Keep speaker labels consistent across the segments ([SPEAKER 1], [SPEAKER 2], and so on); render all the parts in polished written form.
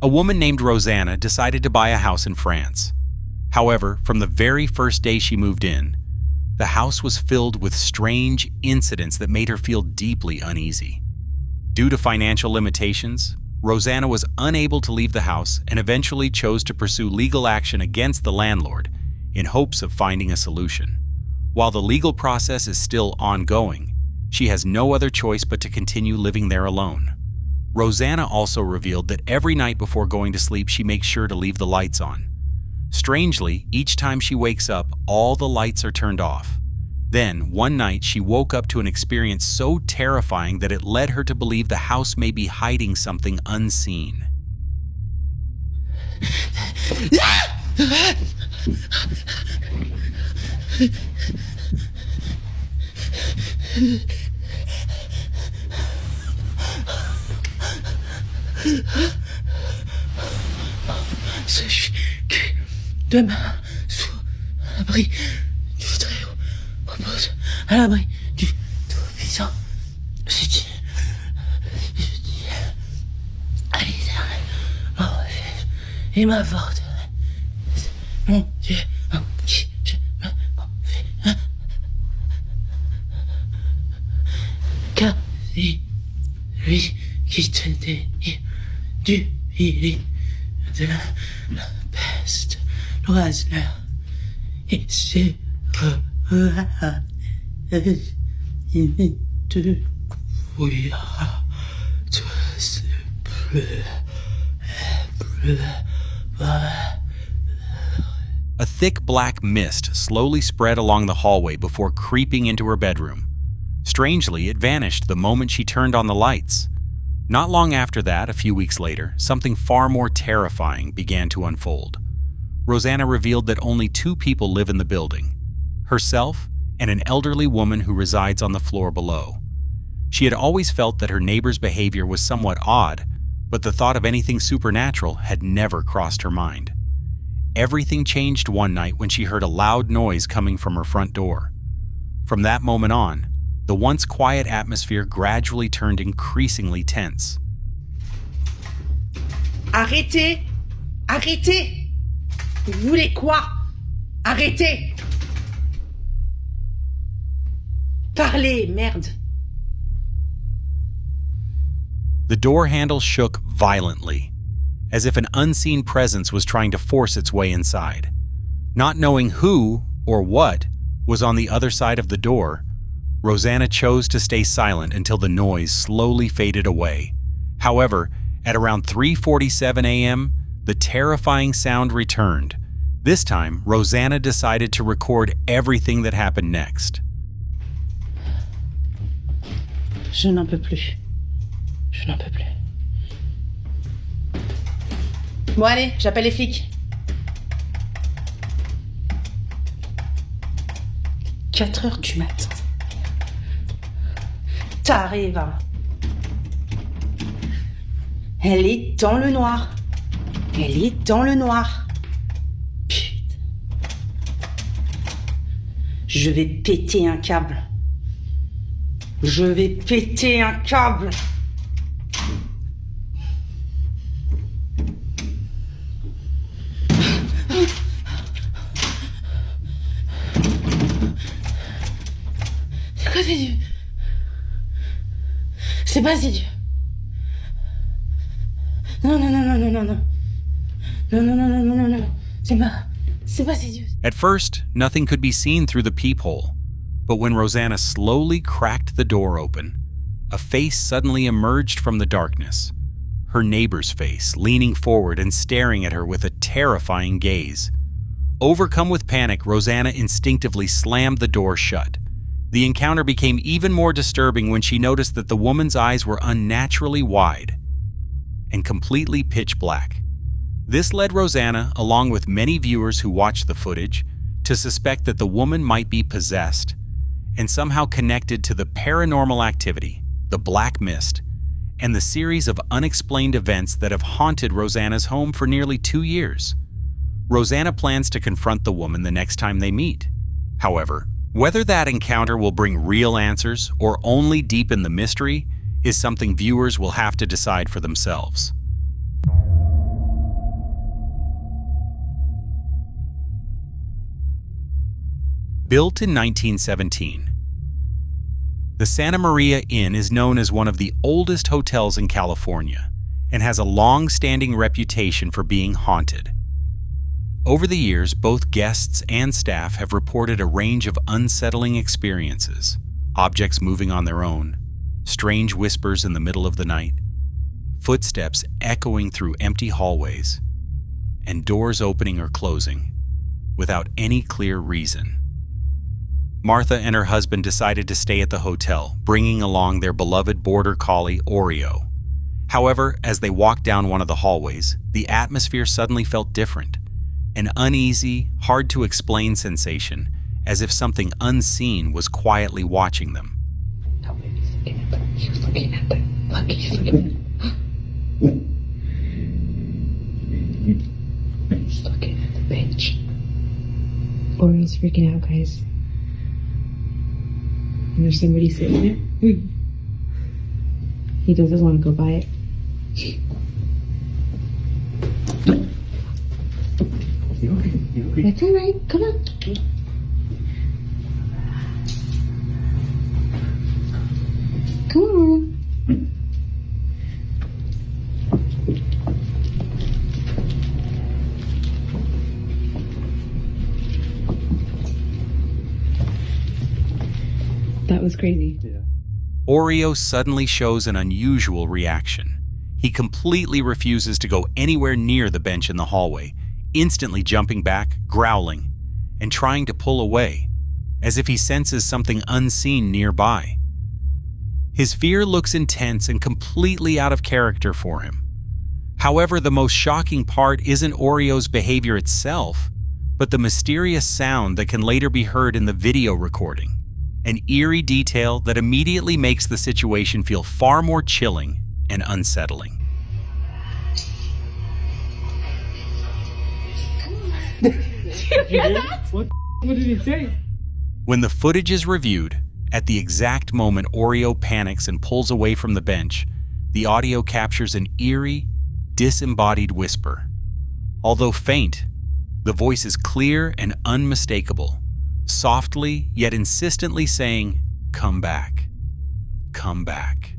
[SPEAKER 1] A woman named Rosanna decided to buy a house in France. However, from the very first day she moved in, the house was filled with strange incidents that made her feel deeply uneasy. Due to financial limitations, Rosanna was unable to leave the house and eventually chose to pursue legal action against the landlord in hopes of finding a solution. While the legal process is still ongoing, she has no other choice but to continue living there alone. Rosanna also revealed that every night before going to sleep, she makes sure to leave the lights on. Strangely, each time she wakes up, all the lights are turned off. Then, one night, she woke up to an experience so terrifying that it led her to believe the house may be hiding something unseen.
[SPEAKER 2] Suis que demain, sous l'abri du Très-Haut, repose à l'abri du Tout-Puissant. Je dis à l'Éternel, mon refuge et ma forteresse, mon Dieu en qui je me confie. Car c'est lui qui te délivre du pays de la peste, l'oiseleur, et c'est il te fouillera tous plus.
[SPEAKER 1] A thick black mist slowly spread along the hallway before creeping into her bedroom. Strangely, it vanished the moment she turned on the lights. Not long after that, a few weeks later, something far more terrifying began to unfold. Rosanna revealed that only 2 people live in the building, herself and an elderly woman who resides on the floor below. She had always felt that her neighbor's behavior was somewhat odd, but the thought of anything supernatural had never crossed her mind. Everything changed one night when she heard a loud noise coming from her front door. From that moment on, the once quiet atmosphere gradually turned increasingly tense.
[SPEAKER 2] Arrêtez! Arrêtez! Vous voulez quoi? Arrêtez! Parlez, merde!
[SPEAKER 1] The door handle shook violently, as if an unseen presence was trying to force its way inside. Not knowing who or what was on the other side of the door, Rosanna chose to stay silent until the noise slowly faded away. However, at around 3:47 a.m., the terrifying sound returned. This time, Rosanna decided to record everything that happened next.
[SPEAKER 2] Je n'en peux plus. Je n'en peux plus. Bon allez, j'appelle les flics. 4 heures du matin. T'arrives. Elle est dans le noir. Elle est dans le noir. Putain. Je vais péter un câble. Je vais péter un câble. C'est quoi ces yeux? C'est pas ces yeux. Non, non, non, non, non, non, non. Non, non, non, non, non, non, non. C'est pas ces yeux.
[SPEAKER 1] At first, nothing could be seen through the peephole. But when Rosanna slowly cracked the door open, a face suddenly emerged from the darkness. Her neighbor's face, leaning forward and staring at her with a terrifying gaze. Overcome with panic, Rosanna instinctively slammed the door shut. The encounter became even more disturbing when she noticed that the woman's eyes were unnaturally wide and completely pitch black. This led Rosanna, along with many viewers who watched the footage, to suspect that the woman might be possessed and somehow connected to the paranormal activity, the black mist, and the series of unexplained events that have haunted Rosanna's home for nearly 2 years. Rosanna plans to confront the woman the next time they meet. However, whether that encounter will bring real answers or only deepen the mystery is something viewers will have to decide for themselves. Built in 1917, the Santa Maria Inn is known as one of the oldest hotels in California and has a long-standing reputation for being haunted. Over the years, both guests and staff have reported a range of unsettling experiences, objects moving on their own, strange whispers in the middle of the night, footsteps echoing through empty hallways, and doors opening or closing without any clear reason. Martha and her husband decided to stay at the hotel, bringing along their beloved border collie, Oreo. However, as they walked down one of the hallways, the atmosphere suddenly felt different. An uneasy, hard-to-explain sensation, as if something unseen was quietly watching them.
[SPEAKER 2] He was looking at the... Look, he's looking at... He's looking at the bench.
[SPEAKER 3] Oreo's freaking out, guys. And there's somebody sitting there. He doesn't want to go by it.
[SPEAKER 2] You okay? You okay?
[SPEAKER 3] That's alright. Come on. Come on. That was crazy.
[SPEAKER 2] Yeah.
[SPEAKER 1] Oreo suddenly shows an unusual reaction. He completely refuses to go anywhere near the bench in the hallway, instantly jumping back, growling, and trying to pull away, as if he senses something unseen nearby. His fear looks intense and completely out of character for him. However, the most shocking part isn't Oreo's behavior itself, but the mysterious sound that can later be heard in the video recording. An eerie detail that immediately makes the situation feel far more chilling and unsettling.
[SPEAKER 2] What did he say?
[SPEAKER 1] When the footage is reviewed, at the exact moment Oreo panics and pulls away from the bench, the audio captures an eerie, disembodied whisper. Although faint, the voice is clear and unmistakable, softly yet insistently saying, "Come back, come back."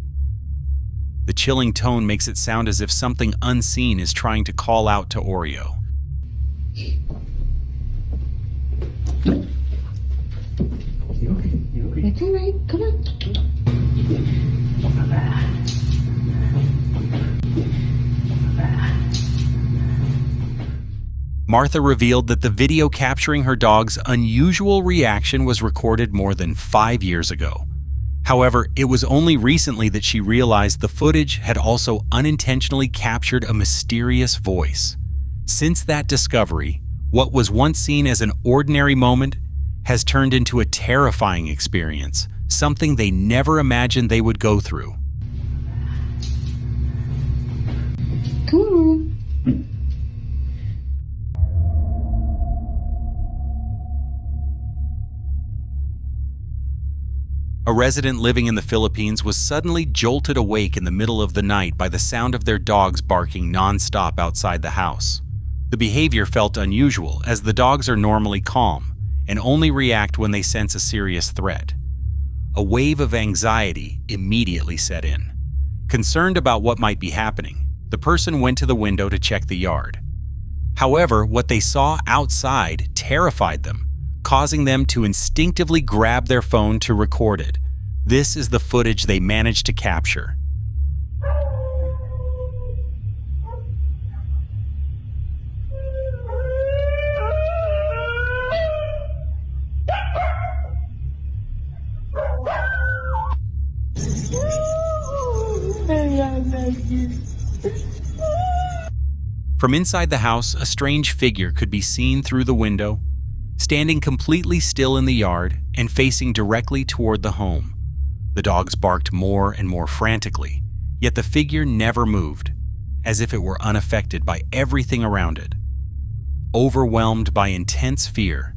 [SPEAKER 1] The chilling tone makes it sound as if something unseen is trying to call out to Oreo.
[SPEAKER 2] You okay? You okay?
[SPEAKER 3] That's alright. Come on.
[SPEAKER 1] Martha revealed that the video capturing her dog's unusual reaction was recorded more than 5 years ago. However, it was only recently that she realized the footage had also unintentionally captured a mysterious voice. Since that discovery, what was once seen as an ordinary moment has turned into a terrifying experience, something they never imagined they would go through.
[SPEAKER 3] Come on.
[SPEAKER 1] A resident living in the Philippines was suddenly jolted awake in the middle of the night by the sound of their dogs barking non-stop outside the house. The behavior felt unusual, as the dogs are normally calm and only react when they sense a serious threat. A wave of anxiety immediately set in. Concerned about what might be happening, the person went to the window to check the yard. However, what they saw outside terrified them, causing them to instinctively grab their phone to record it. This is the footage they managed to capture. From inside the house, a strange figure could be seen through the window, standing completely still in the yard and facing directly toward the home. The dogs barked more and more frantically, yet the figure never moved, as if it were unaffected by everything around it. Overwhelmed by intense fear,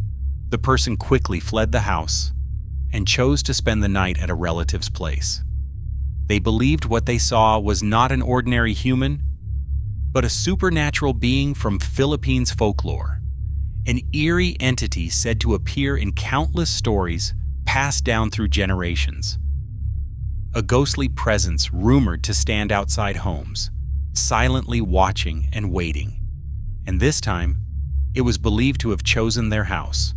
[SPEAKER 1] the person quickly fled the house and chose to spend the night at a relative's place. They believed what they saw was not an ordinary human, but a supernatural being from Philippines folklore. an eerie entity said to appear in countless stories passed down through generations. A ghostly presence rumored to stand outside homes, silently watching and waiting. And this time, it was believed to have chosen their house.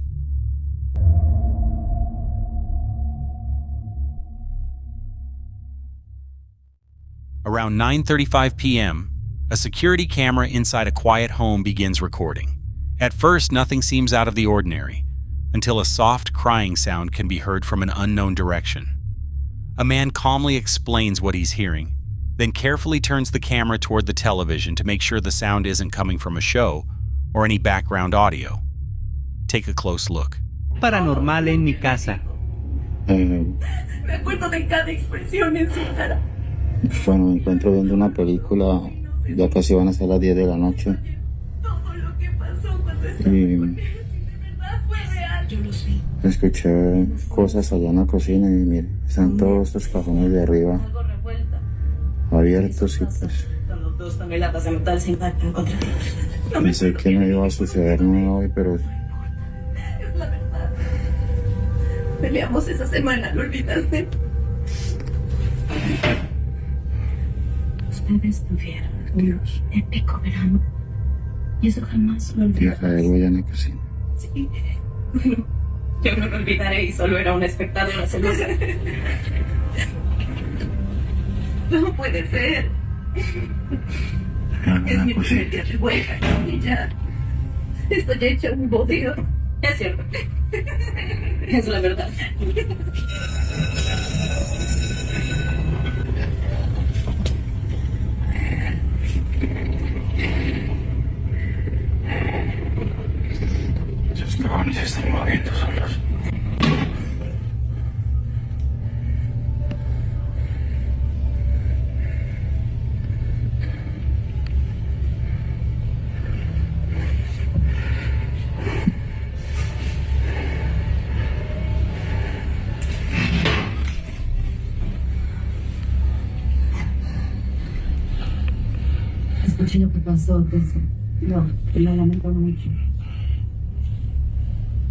[SPEAKER 1] Around 9:35 p.m., a security camera inside a quiet home begins recording. At first, nothing seems out of the ordinary, until a soft crying sound can be heard from an unknown direction. A man calmly explains what he's hearing, then carefully turns the camera toward the television to make sure the sound isn't coming from a show or any background audio. Take a close look.
[SPEAKER 4] Paranormal en mi casa.
[SPEAKER 2] Me acuerdo de cada expresión en su cara.
[SPEAKER 5] Bueno, me encuentro viendo una película, ya casi van a ser las 10 de la noche.
[SPEAKER 2] Todo lo que pasó cuando estaba
[SPEAKER 5] Y
[SPEAKER 2] con ellos, y de verdad fue real. Yo los vi.
[SPEAKER 5] escuché cosas allá en la cocina y mire, están todos estos cajones de arriba
[SPEAKER 2] Algo revuelta.
[SPEAKER 5] abiertos y pues
[SPEAKER 2] Los 2 toneladas de metal sin impacto encontrados.
[SPEAKER 5] pensé que no iba a suceder nada hoy, pero
[SPEAKER 2] Es la verdad. Peleamos esa semana, ¿lo olvidaste? Ustedes tuvieron un épico verano. Y eso jamás lo olvidaré.
[SPEAKER 5] fíjate algo allá en la cocina.
[SPEAKER 2] Sí. Yo no lo olvidaré y solo era un espectador celosa. No puede ser.
[SPEAKER 5] Algo
[SPEAKER 2] Es
[SPEAKER 5] en
[SPEAKER 2] mi
[SPEAKER 5] la
[SPEAKER 2] primer
[SPEAKER 5] cocina.
[SPEAKER 2] día de huelga y ya estoy hecha un bodrio. Es cierto. Es la verdad.
[SPEAKER 5] Esos cajones se están moviendo solos.
[SPEAKER 3] Escuché lo que pasó, Tessa. No, lo lamento mucho.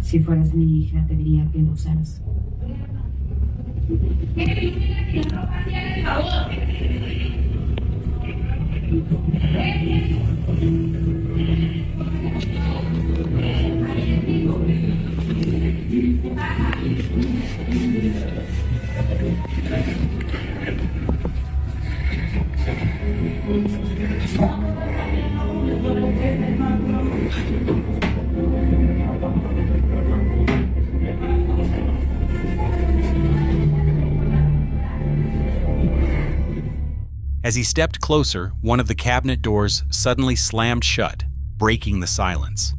[SPEAKER 3] Si fueras mi hija, te diría que lo usaras.
[SPEAKER 1] As he stepped closer, one of the cabinet doors suddenly slammed shut, breaking the silence.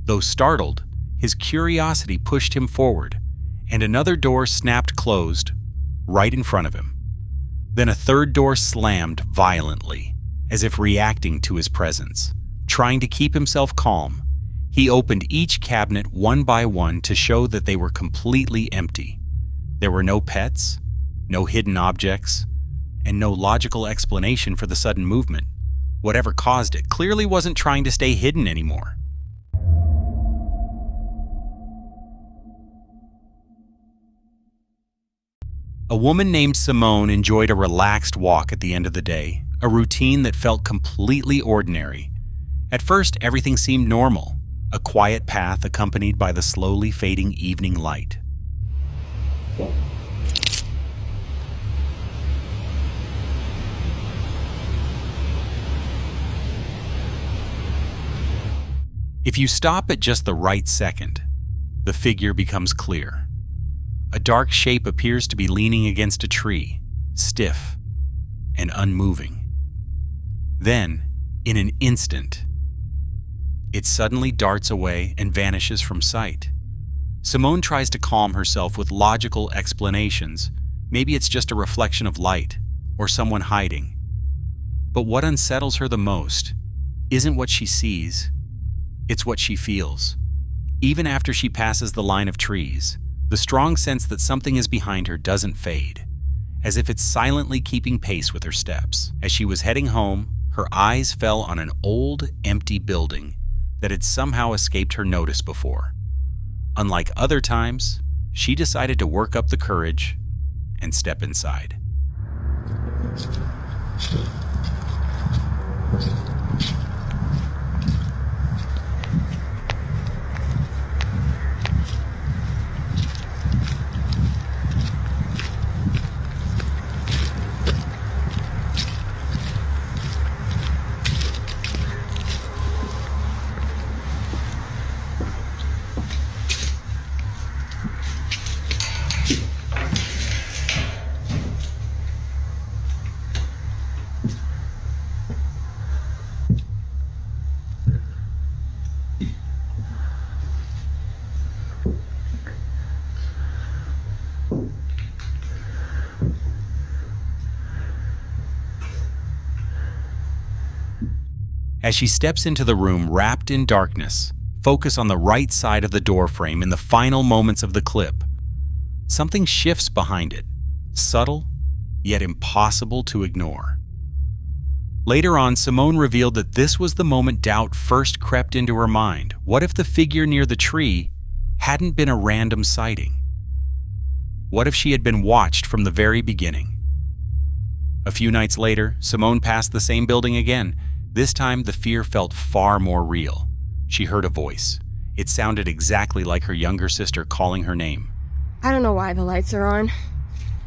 [SPEAKER 1] Though startled, his curiosity pushed him forward, and another door snapped closed right in front of him. Then a third door slammed violently, as if reacting to his presence. Trying to keep himself calm, he opened each cabinet one by one to show that they were completely empty. There were no pets, no hidden objects, and no logical explanation for the sudden movement. Whatever caused it clearly wasn't trying to stay hidden anymore. A woman named Simone enjoyed a relaxed walk at the end of the day, a routine that felt completely ordinary. At first, everything seemed normal, a quiet path accompanied by the slowly fading evening light. If you stop at just the right second, the figure becomes clear. A dark shape appears to be leaning against a tree, stiff and unmoving. Then, in an instant, it suddenly darts away and vanishes from sight. Simone tries to calm herself with logical explanations. Maybe it's just a reflection of light or someone hiding. But what unsettles her the most isn't what she sees, it's what she feels. Even after she passes the line of trees, the strong sense that something is behind her doesn't fade, as if it's silently keeping pace with her steps. As she was heading home, her eyes fell on an old, empty building that had somehow escaped her notice before. Unlike other times, she decided to work up the courage and step inside. As she steps into the room wrapped in darkness, focus on the right side of the door frame in the final moments of the clip. Something shifts behind it, subtle, yet impossible to ignore. Later on, Simone revealed that this was the moment doubt first crept into her mind. What if the figure near the tree hadn't been a random sighting? What if she had been watched from the very beginning? A few nights later, Simone passed the same building again. This time, the fear felt far more real. She heard a voice. It sounded exactly like her younger sister calling her name.
[SPEAKER 6] I don't know why the lights are on,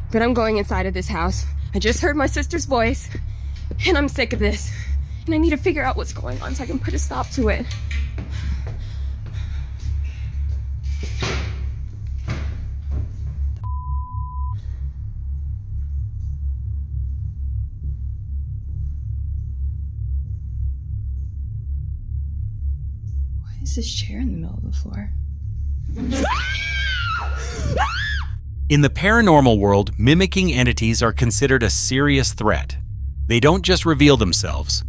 [SPEAKER 6] but I'm going inside of this house. I just heard my sister's voice, and I'm sick of this. And I need to figure out what's going on so I can put a stop to it. Why is this chair in the middle of the floor?
[SPEAKER 1] In the paranormal world, mimicking entities are considered a serious threat. They don't just reveal themselves.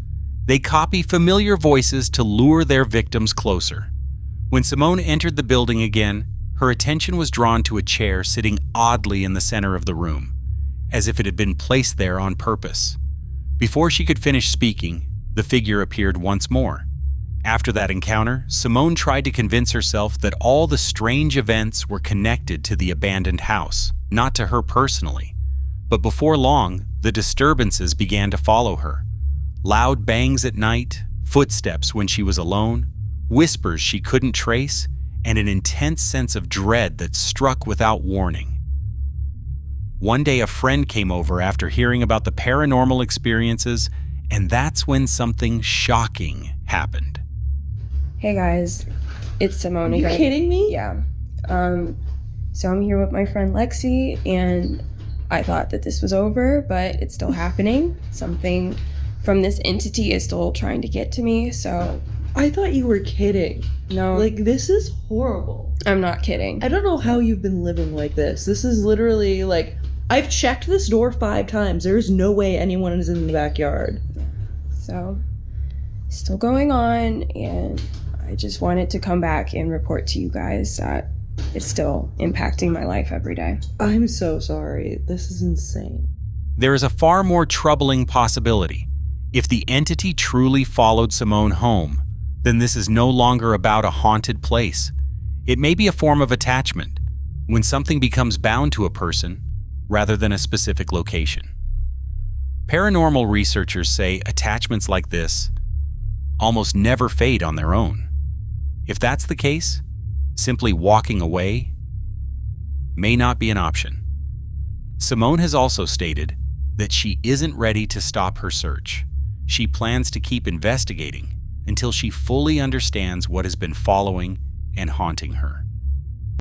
[SPEAKER 1] They copy familiar voices to lure their victims closer. When Simone entered the building again, her attention was drawn to a chair sitting oddly in the center of the room, as if it had been placed there on purpose. Before she could finish speaking, the figure appeared once more. After that encounter, Simone tried to convince herself that all the strange events were connected to the abandoned house, not to her personally. But before long, the disturbances began to follow her. Loud bangs at night, footsteps when she was alone, whispers she couldn't trace, and an intense sense of dread that struck without warning. One day, a friend came over after hearing about the paranormal experiences, and that's when something shocking happened.
[SPEAKER 6] Hey guys, it's Simone.
[SPEAKER 7] Are you kidding me?
[SPEAKER 6] Yeah. So I'm here with my friend Lexi, and I thought that this was over, but it's still happening. Something from this entity is still trying to get to me, so...
[SPEAKER 7] I thought you were kidding.
[SPEAKER 6] No.
[SPEAKER 7] Like, this is horrible.
[SPEAKER 6] I'm not kidding.
[SPEAKER 7] I don't know how you've been living like this. This is literally, like... I've checked this door 5 times. There's no way anyone is in the backyard.
[SPEAKER 6] So, still going on, and I just wanted to come back and report to you guys that it's still impacting my life every day.
[SPEAKER 7] I'm so sorry. This is insane.
[SPEAKER 1] There is a far more troubling possibility. If the entity truly followed Simone home, then this is no longer about a haunted place. It may be a form of attachment, when something becomes bound to a person rather than a specific location. Paranormal researchers say attachments like this almost never fade on their own. If that's the case, simply walking away may not be an option. Simone has also stated that she isn't ready to stop her search. She plans to keep investigating until she fully understands what has been following and haunting her.